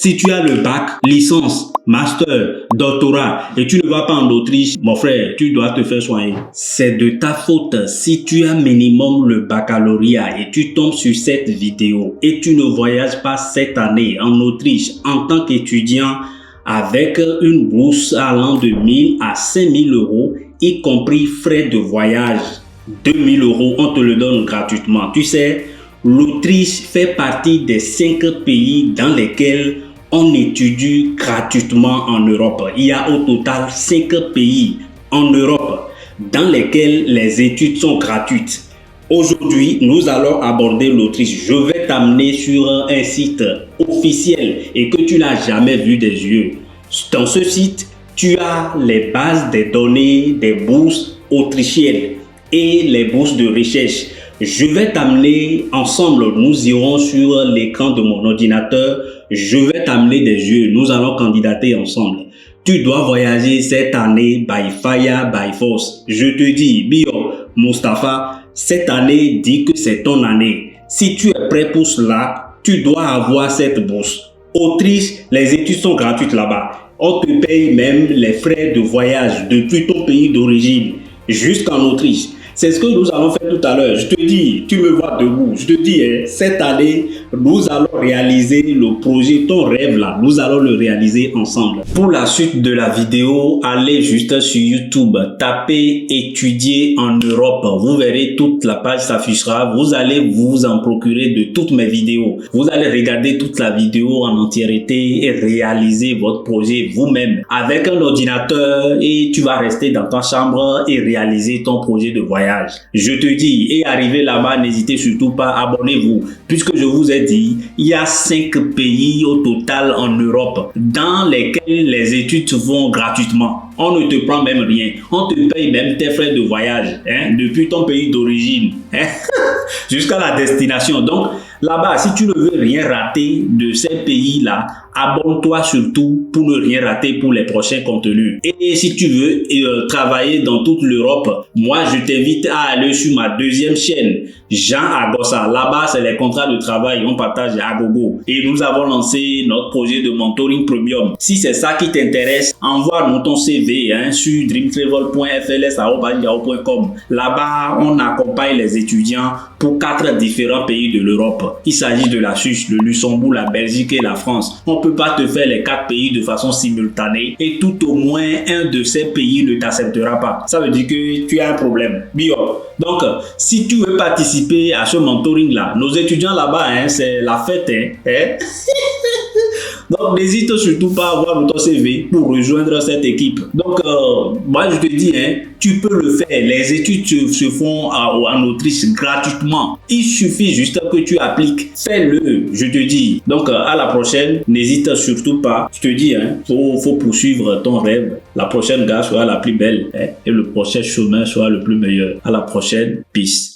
Si tu as le bac, licence, master, doctorat et tu ne vas pas en Autriche, mon frère, tu dois te faire soigner. C'est de ta faute si tu as minimum le baccalauréat et tu tombes sur cette vidéo et tu ne voyages pas cette année en Autriche en tant qu'étudiant avec une bourse allant de 1000 à 5000 euros, y compris frais de voyage. 2000 euros, on te le donne gratuitement. Tu sais, l'Autriche fait partie des 5 pays dans lesquels on étudie gratuitement en Europe. Il y a au total 5 pays en Europe dans lesquels les études sont gratuites. Aujourd'hui, nous allons aborder l'Autriche. Je vais t'amener sur un site officiel et que tu n'as jamais vu des yeux. Dans ce site, tu as les bases des données des bourses autrichiennes et les bourses de recherche. Je vais t'amener ensemble, nous irons sur l'écran de mon ordinateur, je vais t'amener des yeux, nous allons candidater ensemble. Tu dois voyager cette année by fire, by force. Je te dis, Bio, Mustapha, cette année dit que c'est ton année. Si tu es prêt pour cela, tu dois avoir cette bourse. Autriche, les études sont gratuites là-bas. On te paye même les frais de voyage depuis ton pays d'origine jusqu'en Autriche. C'est ce que nous allons faire tout à l'heure. Je te dis, tu me vois debout. Je te dis, cette année, nous allons réaliser le projet, ton rêve là. Nous allons le réaliser ensemble. Pour la suite de la vidéo, allez juste sur YouTube, tapez étudier en Europe. Vous verrez toute la page s'affichera. Vous allez vous en procurer de toutes mes vidéos. Vous allez regarder toute la vidéo en entièreté et réaliser votre projet vous-même avec un ordinateur et tu vas rester dans ta chambre et réaliser ton projet de voyage. Je te dis, et arrivé là-bas, n'hésitez surtout pas, abonnez-vous. Puisque je vous ai dit, il y a 5 pays au total en Europe dans lesquels les études se font gratuitement. On ne te prend même rien. On te paye même tes frais de voyage depuis ton pays d'origine jusqu'à la destination. Donc, là-bas, si tu ne veux rien rater de ces pays-là, abonne-toi surtout pour ne rien rater pour les prochains contenus. Et si tu veux travailler dans toute l'Europe, moi, je t'invite à aller sur ma deuxième chaîne, Jean Agossa. Là-bas, c'est les contrats de travail. On partage à gogo. Et nous avons lancé notre projet de mentoring premium. Si c'est ça qui t'intéresse, envoie-nous ton CV sur dreamtravel.fls@yahoo.com. Là-bas, on accompagne les étudiants pour 4 différents pays de l'Europe. Il s'agit de la Suisse, le Luxembourg, la Belgique et la France. On ne peut pas te faire les 4 pays de façon simultanée et tout au moins un de ces pays ne t'acceptera pas. Ça veut dire que tu as un problème. Bio. Donc, si tu veux participer à ce mentoring-là, nos étudiants là-bas, c'est la fête. Donc, n'hésite surtout pas à avoir ton CV pour rejoindre cette équipe. Donc, moi, je te dis, tu peux le faire. Les études se font en Autriche gratuitement. Il suffit juste que tu appliques. Fais-le, je te dis. Donc, à la prochaine. N'hésite surtout pas. Je te dis, faut poursuivre ton rêve. La prochaine gare sera la plus belle et le prochain chemin sera le plus meilleur. À la prochaine. Peace.